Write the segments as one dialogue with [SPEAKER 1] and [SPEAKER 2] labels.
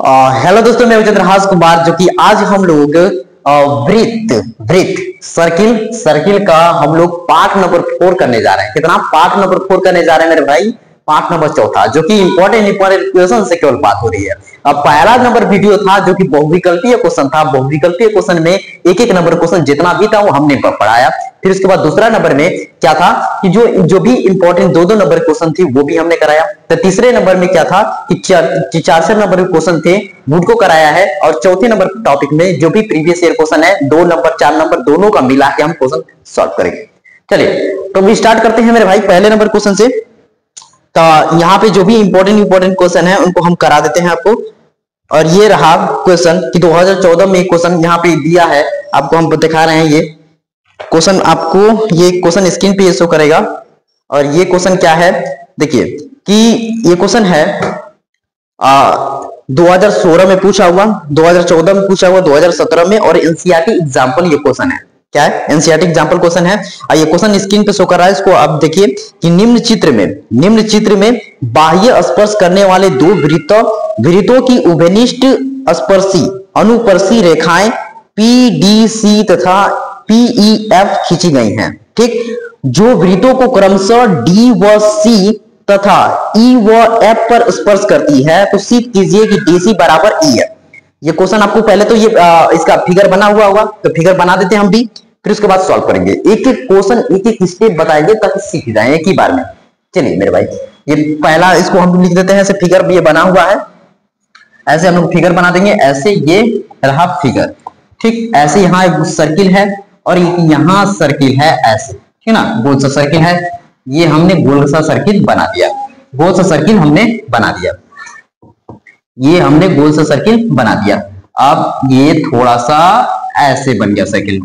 [SPEAKER 1] Hello दोस्तों, मैं चंद्रहास कुमार, जो कि आज हम लोग वृत्त सर्किल का हम लोग पार्ट नंबर 4 करने जा रहे हैं। कितना पार्ट नंबर 4 करने जा रहे हैं मेरे भाई? पार्ट नंबर 4, जो कि इंपॉर्टेंट क्वेश्चन से केवल बात हो रही है। अब पहला नंबर वीडियो था जो कि बहुविकल्पीय क्वेश्चन था। बहुविकल्पीय क्वेश्चन में एक एक नंबर क्वेश्चन जितना भी था वो हमने पढ़ाया। फिर उसके बाद दूसरा नंबर में क्या था कि जो भी इंपॉर्टेंट दो नंबर क्वेश्चन थी वो भी हमने कराया। तो तीसरे नंबर में क्या था कि चार नंबर के क्वेश्चन थे वो को कराया है। और चौथे नंबर टॉपिक में जो भी प्रीवियस ईयर क्वेश्चन है 2 नंबर 4 नंबर दोनों का मिला के हम क्वेश्चन सॉल्व करेंगे। चलिए तो हम स्टार्ट करते हैं मेरे भाई पहले नंबर क्वेश्चन से। तो यहाँ पे जो भी इंपॉर्टेंट क्वेश्चन है उनको हम करा देते हैं आपको। और ये रहा क्वेश्चन कि 2014 में क्वेश्चन यहाँ पे दिया है, आपको हम दिखा रहे हैं। ये क्वेश्चन आपको ये क्वेश्चन स्क्रीन पे शो करेगा। और ये क्वेश्चन क्या है देखिए कि ये क्वेश्चन है 2016 में पूछा हुआ, 2014 में पूछा हुआ, 2017 में, और एनसीईआरटी एग्जाम्पल ये क्वेश्चन है। क्या है? एनसीईआरटी एग्जाम्पल क्वेश्चन है। ये क्वेश्चन स्क्रीन पे शो कर रहा है, इसको आप देखिए कि निम्न चित्र में बाह्य स्पर्श करने वाले दो वृत्तों की उभयनिष्ठ स्पर्शी अनुप्रस्थी रेखाएं पीडीसी तथा पीईएफ खींची गई हैं। ठीक, जो वृत्तों को क्रमशः डी व सी तथा ई व एफ पर स्पर्श करती है, तो सिद्ध कीजिए कि डीसी बराबर ई है। ये क्वेश्चन आपको पहले तो ये इसका फिगर बना हुआ होगा, तो फिगर बना देते हैं हम भी, फिर उसके बाद सॉल्व करेंगे। एक एक क्वेश्चन एक एक स्टेप बताएंगे ताकि सीख जाए एक ही बार में। चलिए मेरे भाई, ये पहला इसको हम लिख देते हैं ऐसे। फिगर ये बना हुआ है, ऐसे हम लोग फिगर बना देंगे। ऐसे ये रहा फिगर, ठीक। ऐसे यहाँ एक सर्किल है और यहाँ सर्किल है, ऐसे, ठीक ना, गोल सा सर्किल है। ये हमने गोल सा सर्किल बना दिया, गोल सा सर्किल हमने बना दिया, ये हमने गोल सा सर्किल बना दिया। अब ये थोड़ा सा ऐसे बन गया सर्किल,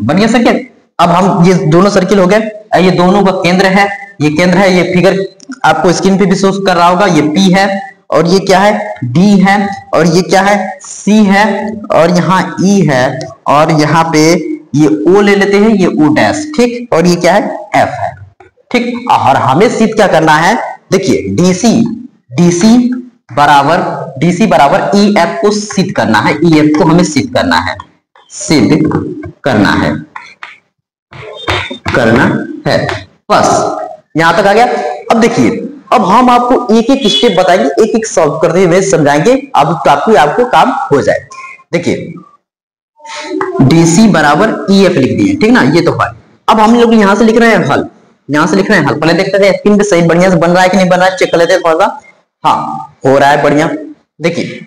[SPEAKER 1] अब हम ये दोनों सर्किल हो गए। ये दोनों का केंद्र है, ये केंद्र है। ये फिगर आपको स्क्रीन पे भी शो कर रहा होगा। ये P है और ये क्या है? D है। और ये क्या है? C है। और यहाँ E है। और यहाँ पे ये O ले लेते हैं, ये O डैश, ठीक। और ये क्या है? F है, ठीक। और हमें सिद्ध क्या करना है? देखिए DC बराबर EF को सिद्ध करना है। EF को हमें सिद्ध करना है, बस यहां तक आ गया। अब देखिए, अब हम आपको एक एक स्टेप बताएंगे, एक एक सॉल्व करते हुए समझाएंगे। अब आपको काम हो जाए। देखिए DC बराबर EF लिख दिए, ठीक ना, ये तो हल। अब हम लोग यहां से लिख रहे हैं हल, पहले देखते हैं स्क्रीन पे सही बढ़िया से बन रहा है कि नहीं बन रहा है, चेक कर लेते हैं थोड़ा सा। हाँ, हो रहा है बढ़िया। देखिए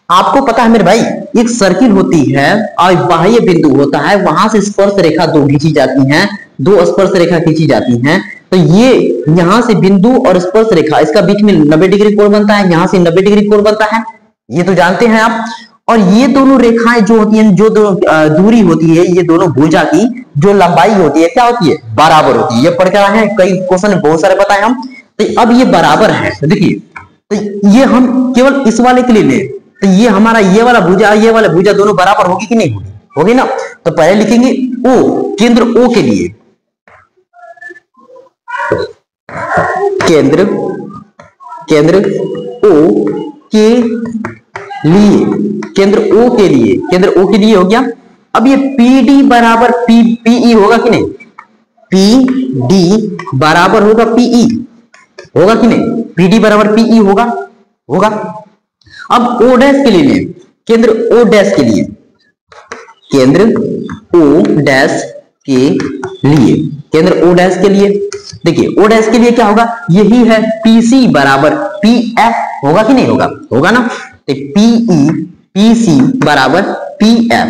[SPEAKER 1] आपको पता है मेरे भाई, एक सर्किल होती है और बाह्य बिंदु होता है, वहां से स्पर्श रेखा दो खींची जाती हैं, दो स्पर्श रेखा खींची जाती हैं। तो ये यहां से बिंदु और स्पर्श रेखा, इसका बीच में 90 डिग्री कोण बनता है, यहां से 90 डिग्री कोण बनता है, ये तो जानते हैं आप। और ये दोनों रेखाएं जो होती हैं, जो दूरी होती है, ये दोनों भुजा की जो लंबाई होती है क्या होती है? बराबर होती है। ये पढ़ कर आए हैं, कई क्वेश्चन बहुत सारे बताए हम। तो अब ये बराबर है, तो देखिए, तो ये हम केवल इस वाले के लिए ले, तो ये हमारा ये वाला भुजा, ये वाला भुजा दोनों बराबर होगी कि नहीं होगी? होगी ना। तो पहले लिखेंगे O, केंद्र O के लिए, केंद्र O के लिए, केंद्र O के लिए हो गया। अब ये PD बराबर PE होगा कि नहीं? PD बराबर होगा PE, होगा कि नहीं? PD बराबर PE होगा। अब O डैश के लिए, केंद्र O डैश के लिए, केंद्र O डैश के लिए, देखिए O डैश के लिए क्या होगा? यही है PC बराबर PF, होगा कि नहीं होगा? होगा ना। तो PC बराबर PF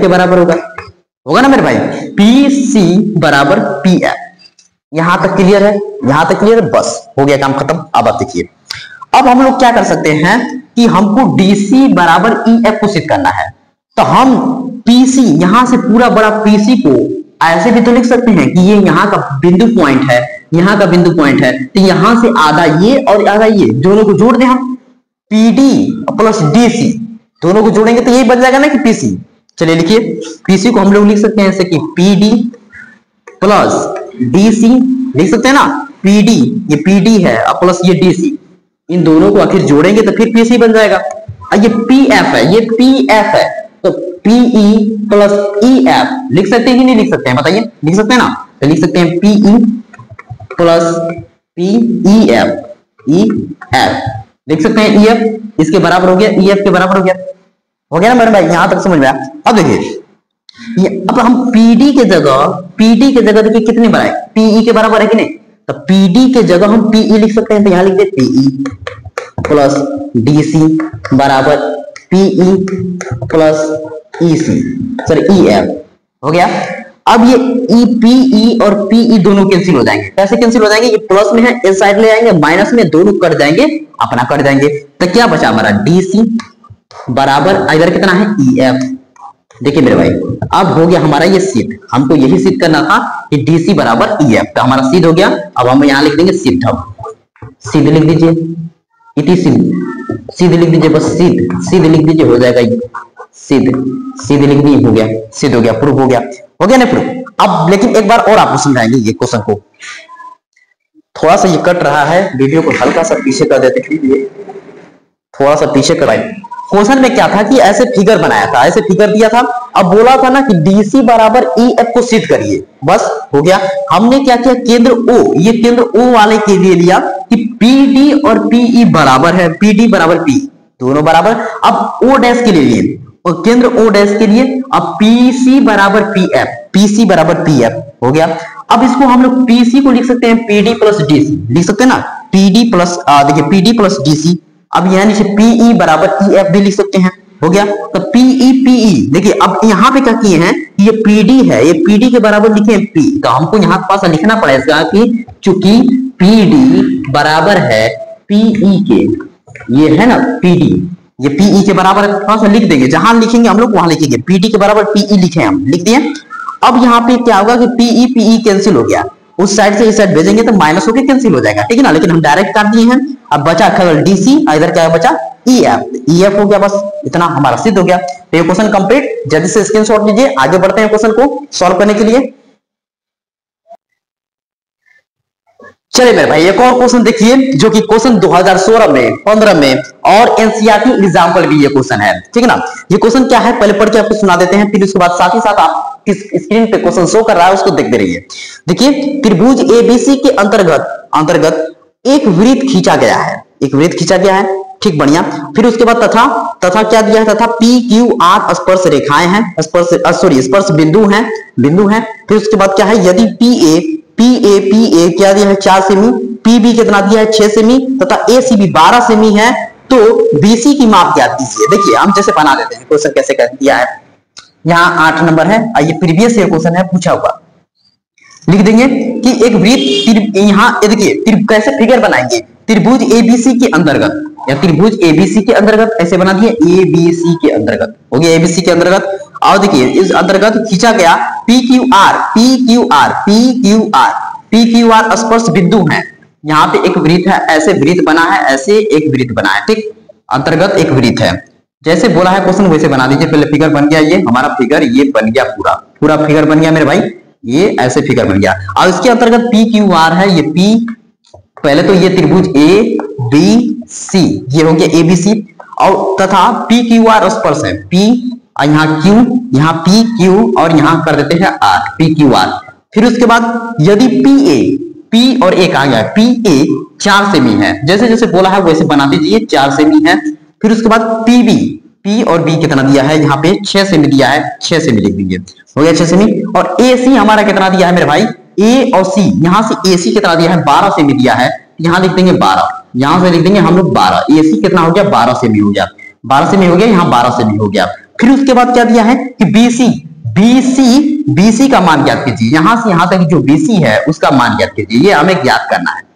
[SPEAKER 1] के बराबर होगा ना मेरे भाई। PC बराबर PF, यहां तक क्लियर है? बस हो गया काम खत्म। अब आप देखिए, अब हम लोग क्या कर सकते हैं कि हमको DC बराबर EF को सिद्ध करना है। तो हम PC, यहां से पूरा बड़ा PC को ऐसे भी तो लिख सकते हैं कि ये यहाँ का बिंदु पॉइंट है, यहाँ का बिंदु पॉइंट है। तो यहां से आधा ये और आधा ये, दोनों को जोड़ दें हम, PD प्लस DC, दोनों को जोड़ेंगे तो यही बन जाएगा ना कि PC। चलिए लिखिए, PC को हम लोग लिख सकते हैं ऐसे कि PD प्लस DC, लिख सकते हैं ना। PD, ये PD है प्लस ये DC, इन दोनों को आखिर जोड़ेंगे तो फिर PC बन जाएगा। ये पी एफ है, ये पी एफ है, तो पीई प्लस ई एफ लिख सकते हैं कि नहीं लिख सकते हैं, बताइए, लिख सकते हैं ना, तो लिख सकते हैं PE plus PE F, E F लिख सकते हैं, ई एफ इसके बराबर हो गया, ई एफ के बराबर हो गया ना मेरे भाई, यहां तक समझ में आया। अब देखिए अब हम पीडी के जगह देखिए कितने बनाए, पीई के बराबर है कि नहीं, तो पीडी के जगह हम पीई लिख सकते हैं, तो यहां लिख दे पीई प्लस डीसी बराबर PE plus EC, sorry E F हो गया। अब ये ई पीई और पीई दोनों कैंसिल हो जाएंगे, कैसे कैंसिल हो जाएंगे, ये प्लस में है इस साइड ले आएंगे, माइनस में दोनों कट जाएंगे, अपना कट जाएंगे, तो क्या बचा हमारा डीसी बराबर इधर कितना है ई एफ। देखिए मेरे भाई अब हो गया हमारा ये सिद्ध, हमको यही सिद्ध करना था कि डीसी बराबर ई एफ, तो हमारा सिद्ध हो गया। अब हम यहां लिख देंगे सिद्ध, सिद्ध लिख दीजिए, इति सिद्ध लिख दीजिए, बस सिद्ध लिख दीजिए, हो जाएगा सिद्ध लिख दिए, हो गया, सिद्ध हो गया, प्रूफ हो गया ना प्रूफ। अब लेकिन एक बार और आपको समझाएंगे ये क्वेश्चन को, थोड़ा सा ये कट रहा है, वीडियो को हल्का सा पीछे कर देते हैं, थोड़ा सा पीछे कराइए। क्वेश्चन में क्या था कि ऐसे फिगर बनाया था, ऐसे फिगर दिया था, अब बोला था ना कि डीसी बराबर ई एफ को सिद्ध करिए, बस हो गया। हमने क्या किया, केंद्र ओ, ये केंद्र ओ वाले के लिए लिया कि पीडी और पीई बराबर है, पीडी बराबर पी दोनों बराबर। अब ओ डैश के लिए लिए, और केंद्र ओ डैश के लिए अब पीसी बराबर पी एफ, पीसी बराबर पी एफ हो गया। अब इसको हम लोग पीसी को लिख सकते हैं पीडी प्लस डीसी, लिख सकते हैं ना, पीडी प्लस देखिए पीडी प्लस डीसी। अब यहाँ नीचे पीई बराबर ई एफ भी लिख सकते हैं, हो गया। तो पीई पीई देखिए, अब यहाँ पे क्या किए हैं, ये पीडी है, ये पीडी के बराबर लिखे पी, तो हमको यहाँ पास लिखना पड़ेगा कि चूंकि पीडी बराबर है पीई के, ये है ना पीडी, ये पीई के बराबर है, थोड़ा सा लिख देंगे, जहां लिखेंगे हम लोग वहां लिखेंगे, पीडी के बराबर पीई लिखे, हम लिख दिए। अब यहाँ पे क्या होगा कि पीई पीई कैंसिल हो गया, उस साइड से इस साइड भेजेंगे तो माइनस होकर कैंसिल हो जाएगा, ठीक है ना, लेकिन हम डायरेक्ट कर दिए हैं। अब बचा केवल डीसी, इधर क्या बचा ई एफ हो गया, बस इतना हमारा सिद्ध हो गया। तो ये क्वेश्चन कंप्लीट, जल्दी से स्क्रीनशॉट लीजिए, आगे बढ़ते हैं क्वेश्चन को सॉल्व करने के लिए। चलिए मेरे भाई एक और क्वेश्चन देखिए, जो कि क्वेश्चन 2016 में 15 में और एनसीईआरटी एग्जाम्पल भी ये क्वेश्चन है, ठीक है ना। ये क्वेश्चन क्या है पहले पढ़ के आपको सुना देते हैं, फिर उसके बाद साथ ही साथ आप किस स्क्रीन पे क्वेश्चन शो कर रहा है उसको देखते रहिए। देखिए त्रिभुज एबीसी के अंतर्गत एक वृत्त खींचा गया है, एक वृत्त खींचा गया है, ठीक बढ़िया। फिर उसके बाद तथा क्या दिया है, तथा पी क्यू आर स्पर्श रेखाएं हैं, स्पर्श बिंदु हैं। फिर उसके बाद क्या है, यदि पी ए क्या दिया है 4 सेमी, पी बी कितना दिया है 6 सेमी, तथा ए सी बी 12 सेमी है, तो बीसी की माप ज्ञात कीजिए। देखिए हम जैसे बना देते हैं, क्वेश्चन कैसे कर दिया है, यहाँ 8 नंबर है, ये प्रीवियस ईयर क्वेश्चन है, पूछा हुआ। लिख देंगे कि एक वृत्त, यहाँ देखिए कैसे फिगर बनाएंगे, त्रिभुज एबीसी के अंतर्गत, या त्रिभुज एबीसी के अंतर्गत ऐसे बना दिए, एबीसी के अंतर्गत हो गया, एबीसी के अंतर्गत। और देखिए इस अंतर्गत खींचा गया पी क्यू आर स्पर्श बिंदु है, यहाँ पे एक वृत्त है, ऐसे वृत्त बना है, ऐसे एक वृत्त बना है, ठीक, अंतर्गत एक वृत्त है, जैसे बोला है क्वेश्चन वैसे बना दीजिए। पहले फिगर बन गया, ये हमारा फिगर ये बन गया, पूरा फिगर बन गया मेरे भाई, ये ऐसे फिगर बन गया। और इसके अंतर्गत पी क्यू आर है, ये पी, पहले तो ये त्रिभुज ए बी सी, ये हो गया एबीसी, और तथा पी क्यू आर स्पर्श है, पी यहाँ क्यू, यहाँ पी क्यू और यहाँ कर देते हैं आर, पी क्यू आर। फिर उसके बाद यदि पी और ए कहा गया, पी ए 4 सेमी है, जैसे जैसे बोला है वैसे बना दीजिए, 4 सेमी है। फिर उसके बाद पी और बी कितना दिया है, यहाँ पे 6 सेमी दिया है, 6 सेमी लिख दीजिए, हो गया 6 सेमी। और ए सी हमारा कितना दिया है मेरे भाई, ए और सी, यहाँ से ए सी कितना दिया है 12 सेमी दिया है, यहाँ लिख देंगे 12, यहाँ से लिख देंगे हम लोग 12, ए सी कितना हो गया 12 सेमी हो गया, 12 सेमी हो गया, यहाँ 12 सेमी हो गया। फिर उसके बाद क्या दिया है कि बीसी का मान ज्ञात कीजिए, यहां से यहां तक जो बीसी है उसका मान ज्ञात कीजिए, ये हमें ज्ञात करना है।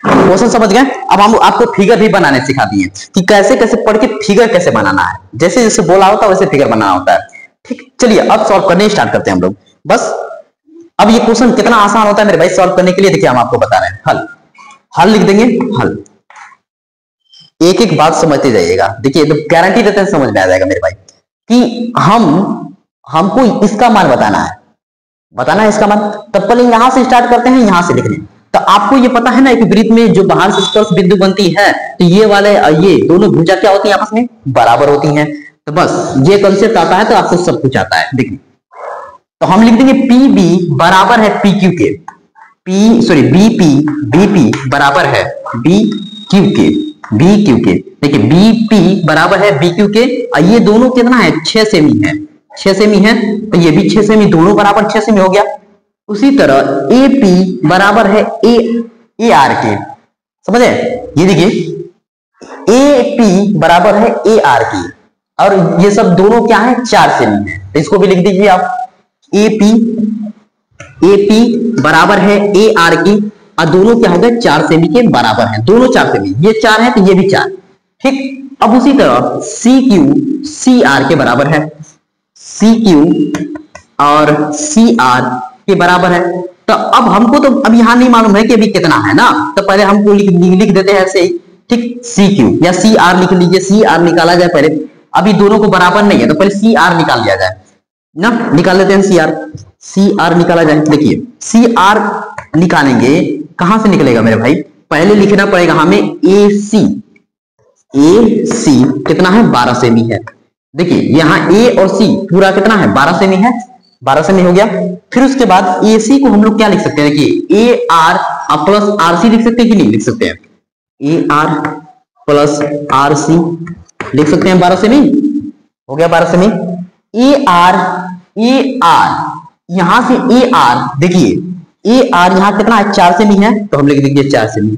[SPEAKER 1] क्वेश्चन समझ गए। अब हम आपको फिगर भी बनाने सिखा दिए कि कैसे कैसे पढ़ के फिगर कैसे बनाना है, जैसे जैसे बोला होता है वैसे फिगर बनाना होता है, ठीक। चलिए अब सॉल्व करने स्टार्ट करते हैं हम लोग, बस। अब ये क्वेश्चन कितना आसान होता है मेरे भाई सॉल्व करने के लिए, देखिए हम आपको बता रहे हैं, हल लिख देंगे, हल, एक एक बात समझते जाइएगा। देखिए तो गारंटी देते हैं समझ में आ जाएगा मेरे भाई कि हमको इसका मान बताना है इसका मान। तब पहले यहां से स्टार्ट करते हैं, यहां से लिखने, तो आपको ये पता है ना एक वृत्त में जो बाहर से स्पर्श बिंदु बनती है तो ये वाले ये दोनों भुजा क्या होती है आपस में बराबर होती हैं। तो बस ये कंसेप्ट आता है तो आपको सब कुछ आता है। देखिए तो हम लिख देंगे पी बी बराबर है पी क्यू के, बीपी बराबर है बी क्यू के। देखिए बीपी बराबर है बी क्यू के और ये दोनों कितना है 6 सेमी है, 6 सेमी है तो ये भी 6 सेमी, दोनों बराबर 6 सेमी हो गया। उसी तरह AP बराबर है ए आर के, समझे? ये देखिए AP बराबर है ए आर की और ये सब दोनों क्या है 4 सेमी है, तो इसको भी लिख दीजिए आप। AP बराबर है ए आर की और दोनों क्या हो गए 4 सेमी के बराबर हैं, दोनों 4 सेमी, ये 4 है तो ये भी 4, ठीक। अब उसी तरह CQ CR के बराबर है, CQ और CR के बराबर है। तो अब हमको तो अब यहां नहीं मालूम है कि अभी कितना है ना, तो पहले हमको लिख देते हैं ऐसे ही, ठीक। CQ या CR लिख लीजिए, CR निकाला जाए पहले, अभी दोनों को बराबर नहीं है तो पहले CR निकाल लिया जाए ना, निकाल लेते हैं CR निकाला जाए। देखिए CR निकालेंगे, कहां से निकलेगा मेरे भाई? पहले लिखना पड़ेगा हमें AC कितना है 12 सेमी है। देखिए यहाँ A और C पूरा कितना है 12 सेमी है, 12 सेमी हो गया। फिर उसके बाद AC को हम लोग क्या लिख सकते हैं? देखिए AR प्लस RC लिख सकते हैं कि नहीं लिख सकते हैं? AR प्लस RC लिख सकते हैं, 12 सेमी हो गया, 12 सेमी। AR यहां से AR देखिए AR यहां कितना है 4 सेमी है तो हम लिख देंगे 4 सेमी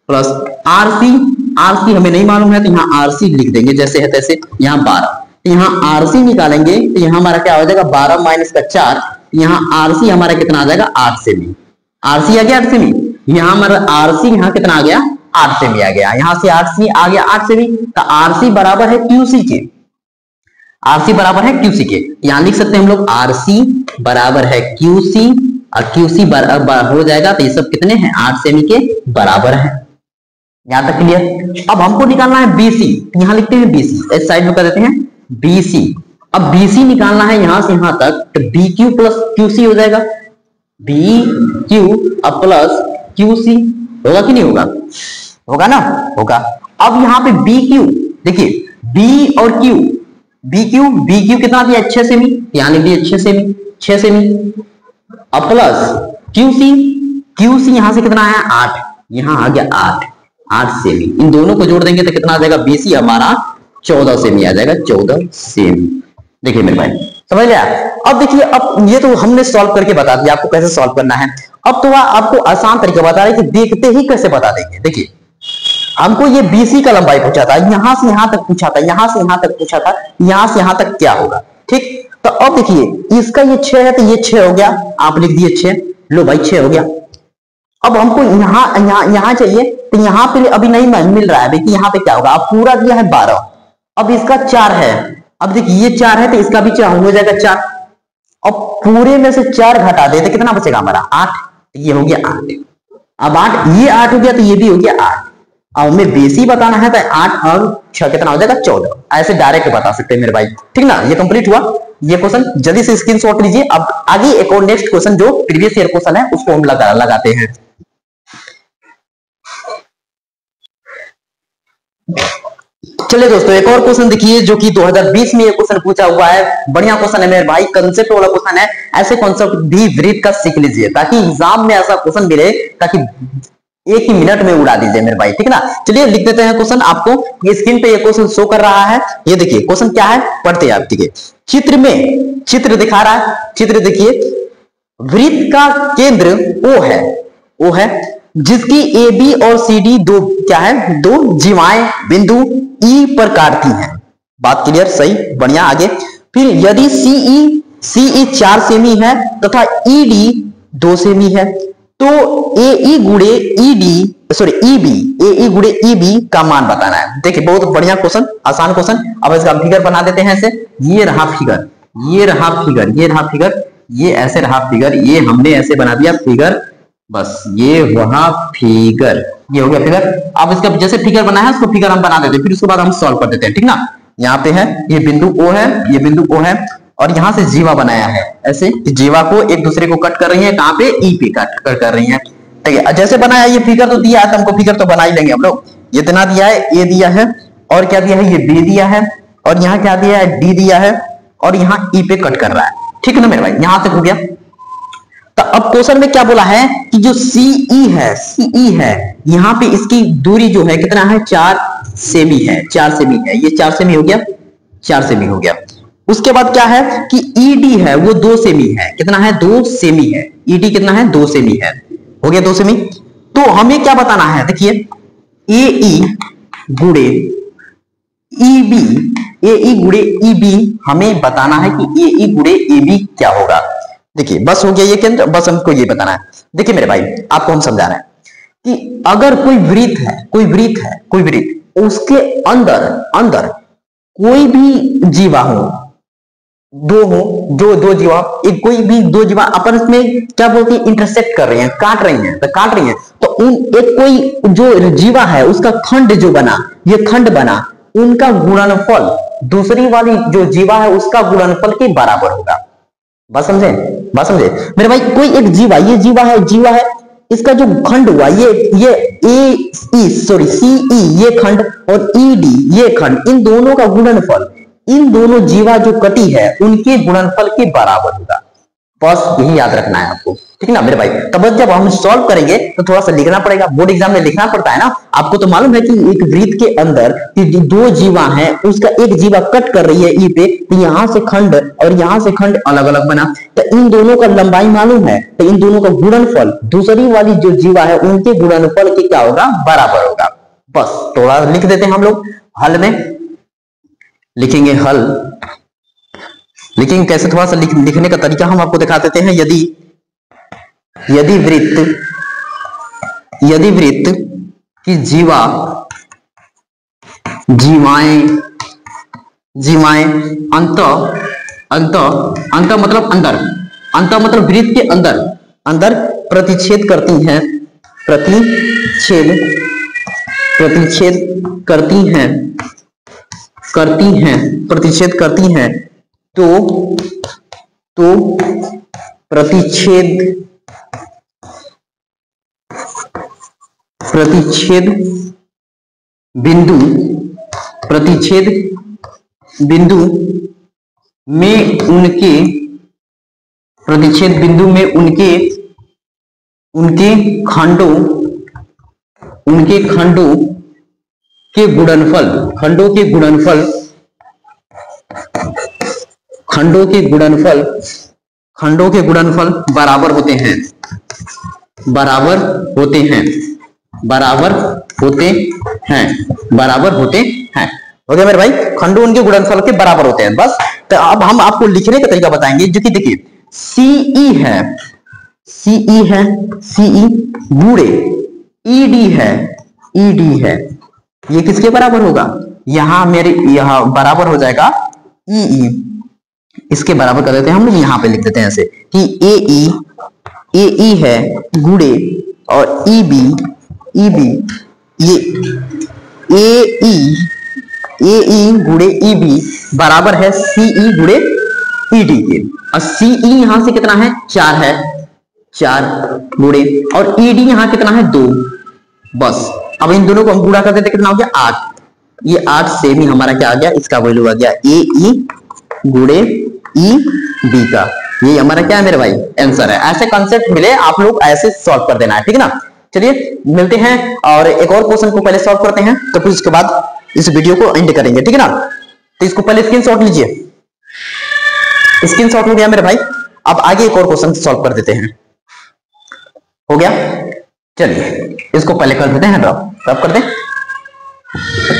[SPEAKER 1] प्लस RC हमें नहीं मालूम है तो यहाँ RC लिख देंगे जैसे है तैसे, यहाँ 12, यहाँ RC निकालेंगे तो यहाँ हमारा क्या हो जाएगा 12 माइनस का 4, यहाँ RC हमारा कितना आ जाएगा 8 सेमी, RC आ गया 8 सेमी, यहाँ हमारा RC यहाँ कितना आ गया 8 सेमी आ गया, यहाँ से RC आ गया 8 सेमी, तो RC बराबर है QC के, RC बराबर है QC के। यहाँ लिख सकते हैं हम लोग RC बराबर है QC और QC हो जाएगा तो ये सब कितने हैं 8 सेमी के बराबर है। यहां तक क्लियर? अब हमको निकालना है BC, यहां लिखते हैं BC, इस साइड में कर देते हैं BC। अब BC निकालना है यहां से यहां तक तो BQ प्लस QC हो जाएगा, BQ प्लस QC होगा कि नहीं होगा? होगा ना, होगा। अब यहाँ पे BQ देखिए B और Q, BQ कितना दिया 6 सेमी, यहाँ लिख दिया 6 सेमी अब प्लस QC यहां से कितना है 8, यहां आ गया 8 सेमी, इन दोनों को जोड़ देंगे तो कितना आ जाएगा BC हमारा 14 सेमी आ जाएगा, 14 सेमी। देखिए मेरे भाई समझ लिया? अब देखिए अब ये तो हमने सॉल्व करके बता दिया आपको कैसे सॉल्व करना है। अब तो आपको आसान तरीका बता रहे कि देखते ही कैसे बता देंगे। देखिए हमको ये BC का लंबाई पूछा था, यहां से यहां तक पूछा था, यहां से यहां तक पूछा था, यहां से यहां तक क्या होगा, ठीक। तो अब देखिए इसका ये 6 है तो ये 6 हो गया, आप लिख दिए 6, लो भाई 6 हो गया। अब हमको यहां चाहिए तो यहां पे अभी नहीं मिल रहा है, देखिए यहां पे क्या होगा, अब पूरा दिया है 12, अब इसका 4 है, अब देखिए ये 4 है तो इसका भी 4 हो जाएगा 4, अब पूरे में से 4 घटा दे तो कितना बचेगा हमारा 8, ये हो गया 8, अब 8 ये 8 हो गया तो ये भी हो गया 8। अब हमें BC बताना है तो 8 और 6 कितना हो जाएगा 14, ऐसे डायरेक्ट बता सकते हैं मेरे भाई, ठीक ना। ये कंप्लीट हुआ ये क्वेश्चन, जल्दी से स्क्रीनशॉट लीजिए। अब आगे एक और नेक्स्ट क्वेश्चन जो प्रीवियस ईयर क्वेश्चन है उसको हम लगाते हैं। चलिए दोस्तों एक और क्वेश्चन देखिए जो कि 2020 में ये क्वेश्चन पूछा हुआ है, बढ़िया क्वेश्चन है मेरे भाई, कंसेप्ट वाला क्वेश्चन है। ऐसे कॉन्सेप्ट भी वृत्त का सीख लीजिए ताकि एग्जाम में ऐसा क्वेश्चन मिले ताकि एक ही मिनट में उड़ा दीजिए मेरे भाई, ठीक ना। चलिए लिख देते हैं क्वेश्चन, आपको स्क्रीन पे ये क्वेश्चन शो कर रहा है, ये देखिए क्वेश्चन क्या है पढ़ते हैं आप। देखिए चित्र दिखा रहा है, चित्र देखिए, वृत्त का केंद्र O है जिसकी AB और CD दो क्या है, दो जीवाएं बिंदु E पर काटती हैं। बात क्लियर, सही, बढ़िया। आगे फिर यदि CE 4 सेमी है तथा ED 2 सेमी है तो AE गुणे EB का मान बताना है। देखिए बहुत बढ़िया क्वेश्चन, आसान क्वेश्चन। अब इसका फिगर बना देते हैं ऐसे, ये रहा फिगर, ये रहा फिगर, ये रहा फिगर, ये ऐसे रहा फिगर, ये हमने ऐसे बना दिया फिगर, बस ये वहां फिगर, ये हो गया फिगर। अब इसका जैसे फिगर बना है उसको फिगर हम बना देते हैं, फिर उसके बाद हम सॉल्व कर देते हैं, ठीक ना। यहाँ पे है ये बिंदु O है, ये बिंदु O है और यहां से जीवा बनाया है ऐसे, जीवा को एक दूसरे को कट कर रही है, कहां पे E पे कट कर रही है। ठीक है, जैसे बनाया ये फिगर तो दिया है तो हमको फिगर तो बना ही लेंगे हम लोग। ये इतना दिया है, ए दिया है, और क्या दिया है, ये बी दिया है, और यहाँ क्या दिया है, डी दिया है, और यहाँ ई पे कट कर रहा है। ठीक है ना मेरे भाई, यहां तक हो गया। तो अब क्वेश्चन में क्या बोला है कि जो सीई है यहाँ पे इसकी दूरी जो है कितना है, 4 सेमी है, 4 सेमी है, ये 4 सेमी हो गया, 4 सेमी हो गया। उसके बाद क्या है कि ईडी है वो 2 सेमी है, कितना है, 2 सेमी है, ईडी कितना है, 2 सेमी है, हो गया 2 सेमी। तो हमें क्या बताना है, देखिए एई गुणे ईबी, एई गुणे ईबी हमें बताना है कि एई गुणे ईबी क्या होगा। देखिए बस हो गया ये केंद्र, बस हमको ये बताना है। देखिए मेरे भाई आपको हम समझा रहे हैं कि अगर कोई वृत्त उसके अंदर कोई भी जीवा हो, दो जीवा, एक कोई भी 2 जीवा अपन इसमें क्या बोलते हैं, इंटरसेक्ट कर रहे हैं, काट रही हैं, तो उन एक कोई जो जीवा है उसका खंड जो बना, ये खंड बना, उनका गुणनफल दूसरी वाली जो जीवा है उसका गुणनफल के बराबर होगा। बात समझे मेरे भाई, कोई एक जीवा, ये जीवा है, इसका जो खंड हुआ ये सीई ये खंड और ईडी ये खंड, इन दोनों का गुणनफल, इन दोनों जीवा जो कटी है उनके गुणनफल के बराबर होगा। बस यही याद रखना है आपको, ठीक ना मेरे भाई। तब जब हम सॉल्व करेंगे तो थोड़ा सा लिखना पड़ेगा, बोर्ड एग्जाम में लिखना पड़ता है ना। आपको तो मालूम है कि एक वृत्त के अंदर 2 जीवा है, उसका एक जीवा कट कर रही है ई पे, तो यहां से खंड और यहां से खंड अलग अलग बना, तो इन दोनों का लंबाई मालूम है, तो इन दोनों का गुणनफल दूसरी वाली जो जीवा है उनके गुणनफल के क्या होगा, बराबर होगा। बस थोड़ा लिख देते हैं हम लोग, हल में लिखेंगे, हल लिखेंगे कैसे, थोड़ा सा लिखने का तरीका हम आपको दिखा देते हैं। यदि वृत्त की जीवाएं अंत मतलब अंदर, अंत मतलब वृत्त के अंदर प्रतिच्छेद करती हैं, प्रतिच्छेद करती हैं, तो प्रतिच्छेद बिंदु में उनके खंडों के गुणनफल बराबर होते हैं, हो गया मेरे भाई, खंडों उनके गुणनफल के बराबर होते हैं। बस तो अब हम आपको लिखने का तरीका बताएंगे, जो कि देखिए सीई गुणे ईडी है, ये किसके बराबर होगा, यहां बराबर हो जाएगा ई, इसके बराबर कर देते हैं हम लोग, यहां पे लिख देते हैं ऐसे कि एई है गुणे और ईबी ये एई गुणे ईबी बराबर है सीई गुणे ईडी के, और सीई यहां से कितना है, 4 है, 4 गुणे, और ईडी यहां कितना है, 2। बस अब इन दोनों को हम गुणा कर देते, कितना हो गया, 8। ये 8 सेमी हमारा क्या आ गया, इसका वैल्यू आ गया एई गुणे ई बी का। ये हमारा क्या है मेरे भाई, आंसर है। ऐसे कॉन्सेप्ट मिले आप लोग ऐसे सॉल्व कर देना है, ठीक है ना। चलिए मिलते हैं और एक और क्वेश्चन को पहले सॉल्व करते हैं, तो फिर उसके बाद इस वीडियो को एंड करेंगे, ठीक है ना। तो इसको पहले स्क्रीनशॉट लीजिए, स्क्रीनशॉट हो गया मेरे भाई। अब आगे एक और क्वेश्चन सॉल्व कर देते हैं, हो गया। चलिए इसको पहले कर देते हैं, ड्रॉप कर दें।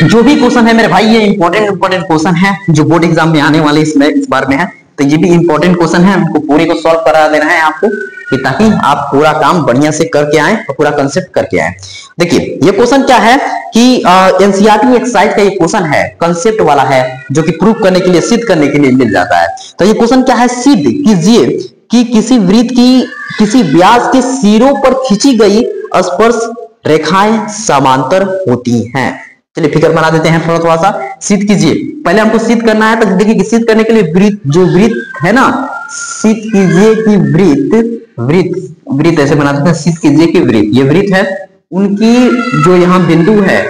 [SPEAKER 1] जो भी क्वेश्चन है मेरे भाई ये इंपॉर्टेंट क्वेश्चन है जो बोर्ड एग्जाम में आने वाले इस बार में है, तो ये भी इंपॉर्टेंट क्वेश्चन है, उनको पूरे को सॉल्व करा देना है आपको, कि ताकि आप पूरा काम बढ़िया से करके आए और पूरा कंसेप्ट करके आए। देखिए ये क्वेश्चन क्या है कि एनसीईआरटी एक साइड का ये क्वेश्चन है, कंसेप्ट वाला है, जो कि प्रूव करने के लिए, सिद्ध करने के लिए मिल जाता है। तो ये क्वेश्चन क्या है, सिद्ध कीजिए कि किसी वृत्त की किसी व्यास के सिरों पर खींची गई स्पर्श रेखाएं समांतर होती हैं। चलिए फिगर बना देते हैं थोड़ा सा, सिद्ध कीजिए। पहले हमको सिद्ध करना है, तो देखिए सिद्ध करने के लिए वृत्त है ना, सिद्ध कीजिए कि वृत्त वृत्त, वृत्त ऐसे बना सकते हैं, सिद्ध कीजिए कि वृत्त, ये वृत्त है, उनकी जो यहाँ बिंदु है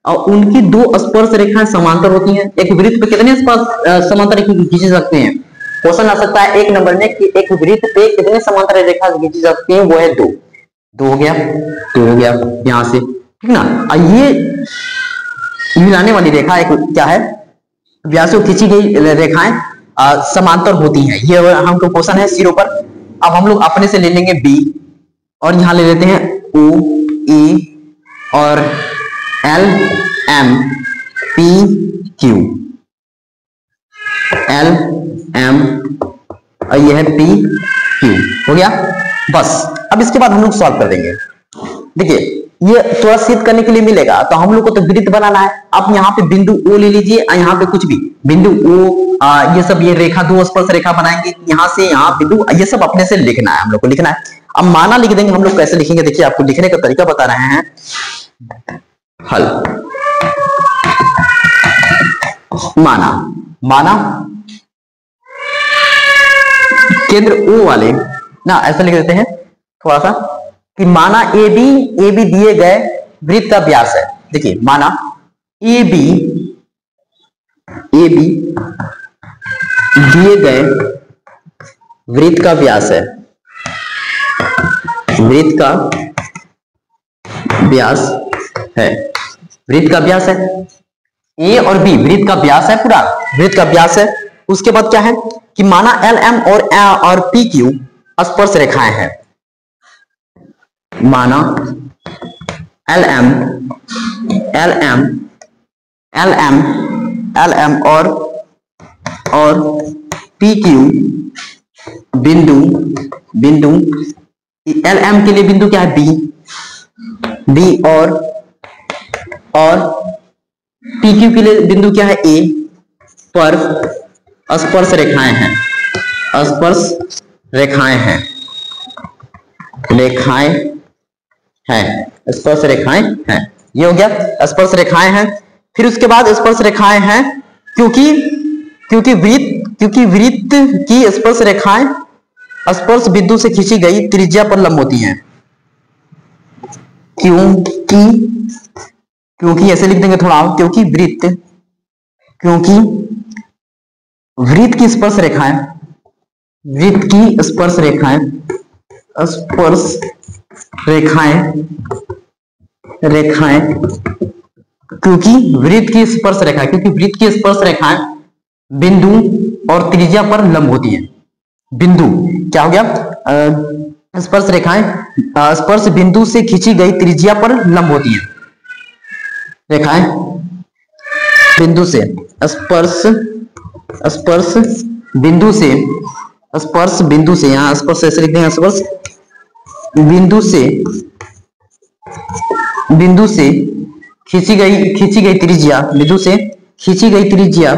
[SPEAKER 1] और उनकी दो स्पर्श रेखाएं समांतर होती हैं। एक वृत्त पे कितने समांतर रेखा खींची सकते हैं? क्वेश्चन आ सकता है 1 नंबर में कि एक वृत्त पे कितने समांतर रेखा खींची सकती है? वो है 2। 2 हो गया, 2 हो गया यहां से, ठीक ना। ये मिलाने वाली रेखा एक क्या है? व्यास को खींची गई रेखाएं समांतर होती हैं। ये हमको क्वेश्चन है सिरों पर। अब हम लोग अपने से ले लेंगे बी और यहां ले लेते हैं ओ ए और L M P Q, L M और यह है पी क्यू, हो गया बस। अब इसके बाद हम लोग सॉल्व कर देंगे। देखिए ये थोड़ा सिद्ध करने के लिए मिलेगा, तो हम लोग को तो वृत्त बनाना है। आप यहाँ पे बिंदु ओ ले लीजिए और यहाँ पे कुछ भी बिंदु ओ, ये सब ये रेखा, दो स्पर्श रेखा बनाएंगे यहाँ से यहाँ बिंदु, ये सब अपने से लिखना है, हम लोग को लिखना है। अब माना लिख देंगे। हम लोग कैसे लिखेंगे? देखिए आपको लिखने का तरीका बता रहे हैं। हल माना, माना केंद्र ओ वाले ना, ऐसा लिख देते हैं थोड़ा सा कि माना ए बी दिए गए वृत्त का व्यास है। देखिए माना ए बी दिए गए वृत्त का व्यास है, वृत्त का व्यास है, वृत्त का व्यास है। ए और बी वृत्त का व्यास है, पूरा वृत्त का व्यास है। उसके बाद क्या है कि माना एल एम और पी क्यू स्पर्श रेखाएं हैं। माना एल एम और पी क्यू बिंदु एल एम के लिए बिंदु क्या है? बी और पी क्यू के लिए बिंदु क्या है? ए पर स्पर्श रेखाएं हैं, स्पर्श रेखाएं हैं, स्पर्श रेखाएं हैं। ये हो गया स्पर्श रेखाएं हैं। फिर उसके बाद स्पर्श रेखाएं हैं क्योंकि वृत्त की स्पर्श रेखाएं स्पर्श बिंदु से खींची गई त्रिज्या पर लंब होती हैं। क्योंकि ऐसे लिख देंगे थोड़ा, क्योंकि वृत्त की स्पर्श रेखाएं बिंदु और त्रिज्या पर लंब होती हैं। बिंदु क्या हो गया? स्पर्श रेखाएं स्पर्श बिंदु से खींची गई त्रिज्या पर लंब होती हैं। रेखाएं बिंदु से स्पर्श बिंदु से यहां स्पर्श ऐसे लिखते हैं, स्पर्श बिंदु से खींची गई त्रिज्या, बिंदु से खींची गई त्रिज्या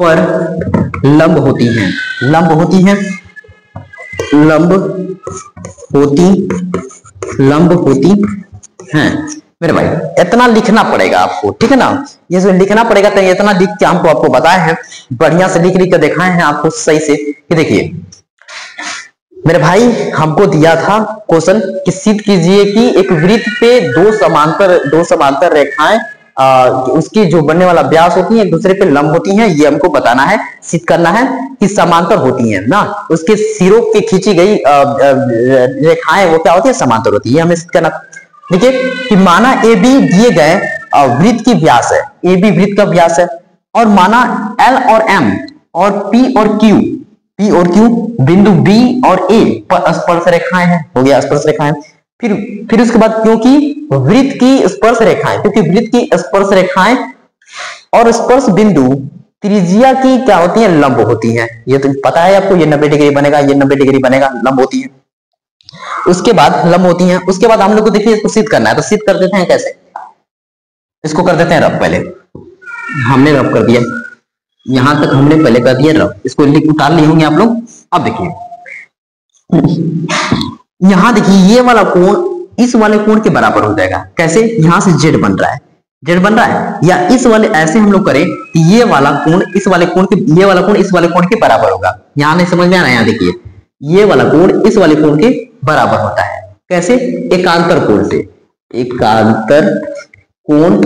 [SPEAKER 1] पर लंब होती हैं। मेरे भाई इतना लिखना पड़ेगा आपको, ठीक है ना। ये जो लिखना पड़ेगा तो इतना लिख के हमको आपको बताए हैं, बढ़िया से लिख के दिखाए हैं आपको सही से कि देखिए मेरे भाई हमको दिया था क्वेश्चन कि सिद्ध कीजिए कि एक वृत्त पे दो समांतर रेखाएं उसकी जो बनने वाला व्यास होती है एक दूसरे पे लंब होती हैं। ये हमको बताना है, सिद्ध करना है कि समांतर होती हैं ना, उसके सिरों की खींची गई रेखाएं वो क्या होती है? समांतर होती है। हमें सिद्ध करना। देखिए कि माना ए बी दिए गए वृत्त की व्यास है, ए बी वृत्त का व्यास है, और माना एल और एम और पी और क्यू बिंदु बी और ए पर स्पर्श रेखाएं हैं। हो गया स्पर्श रेखाएं। फिर उसके बाद क्योंकि वृत्त की स्पर्श रेखाएं और स्पर्श बिंदु त्रिज्या की क्या होती है? लंब होती हैं। ये तो पता है आपको, ये 90 डिग्री बनेगा, ये 90 डिग्री बनेगा, लंब होती है। उसके बाद लंब होती हैं। उसके बाद हम लोग को देखिए इसको सिद्ध करना है, तो सिद्ध कर देते हैं कैसे? इसको कर देते हैं रफ। पहले हमने रफ कर दिया, यहां तक हमने पहले कर दिया रफ, इसको उतार लिए होंगे आप लोग। अब देखिए यहां देखिए ये वाला कोण इस वाले कोण के बराबर हो जाएगा। कैसे? यहां से जेड बन रहा है, जेड बन रहा है। या इस वाले ऐसे हम लोग करें कि ये वाला कोण इस वाले कोण के, ये वाला कोण इस वाले कोण के बराबर होगा। यहां नहीं समझ में आ रहा है, यहाँ देखिए ये वाला कोण इस वाले कोण के बराबर होता है। कैसे? एकांतर कोण से, एकांतर कोण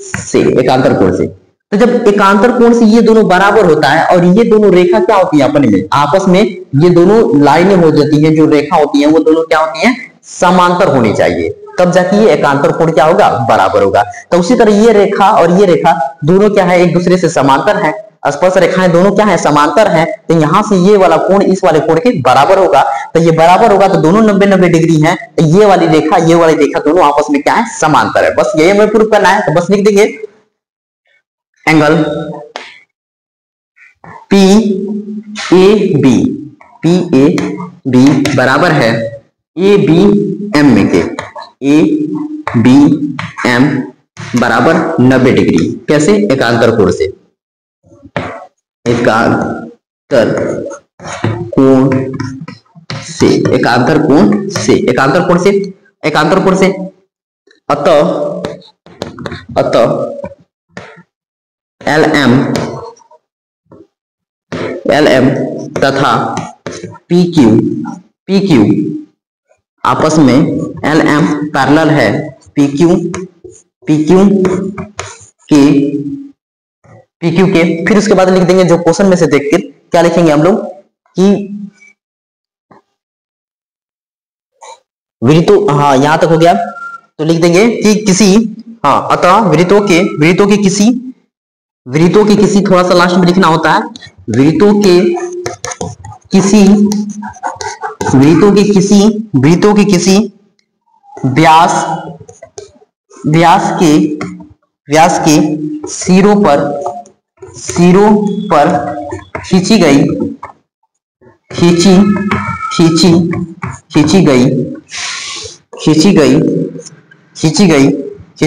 [SPEAKER 1] से, एकांतर कोण से। तो जब एकांतर कोण से ये दोनों बराबर होता है और ये दोनों रेखा क्या होती है अपने में, आपस में ये दोनों लाइनें हो जाती है, जो रेखा होती है वो दोनों क्या होती है, समांतर होनी चाहिए, तब जाके ये एकांतर कोण क्या होगा, बराबर होगा। तो उसी तरह ये रेखा और ये रेखा दोनों क्या है, एक दूसरे से समांतर है, स्पर्श रेखाएं दोनों क्या है, समांतर है। तो यहां से ये वाला कोण इस वाले कोण के बराबर होगा। तो ये बराबर होगा तो दोनों 90-90 डिग्री है। तो ये वाली रेखा ये वाली रेखा दोनों आपस में क्या है, समांतर है। बस यही हमें प्रूव करना है। तो बस लिख देंगे एंगल पी ए बी बराबर है ए बी एम में के, ए बी एम बराबर 90 डिग्री। कैसे? एकांतर कोण से, एकांतर कोण से, एकांतर कोण से, एकांतर कोण से, एकांतर कोण से। अतः LM तथा PQ आपस में, LM पैरेलल है PQ के। फिर उसके बाद लिख देंगे जो क्वेश्चन में से देख के क्या लिखेंगे हम लोग कि वृत्तों, हाँ यहां तक हो गया। तो लिख देंगे कि किसी, हाँ अतः वृत्तों के किसी थोड़ा सा लास्ट में लिखना होता है, वृत्तों के किसी व्यास के सिरों पर खींची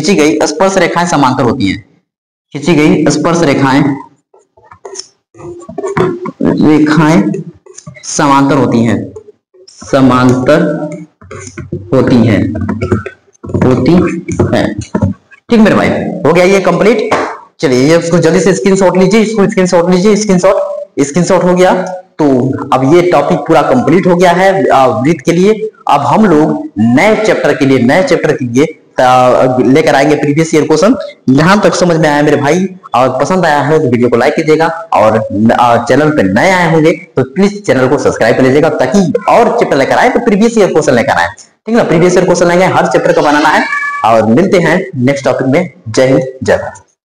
[SPEAKER 1] गई स्पर्श रेखाएं समांतर होती हैं। खींची गई स्पर्श रेखाएं समांतर होती हैं, ठीक मेरे भाई, हो गया ये कंप्लीट। चलिए ये उसको जल्दी से स्क्रीनशॉट लीजिए, इसको स्क्रीनशॉट लीजिए, स्क्रीनशॉट हो गया। तो अब ये टॉपिक पूरा कंप्लीट हो गया है वृत्त के लिए। अब हम लोग नए चैप्टर के लिए लेकर आएंगे प्रीवियस ईयर क्वेश्चन। जहां तक समझ में आया मेरे भाई और पसंद आया है तो वीडियो को लाइक कीजिएगा, और चैनल पे नए आए होंगे तो प्लीज चैनल को सब्सक्राइब कर लीजिएगा, ताकि और चैप्टर लेकर आए तो प्रीवियस ईयर क्वेश्चन लेकर आए, ठीक है ना। प्रीवियस ईयर क्वेश्चन लेंगे, हर चैप्टर का बनाना है। और मिलते हैं नेक्स्ट टॉपिक में। जय हिंद, जय भारत।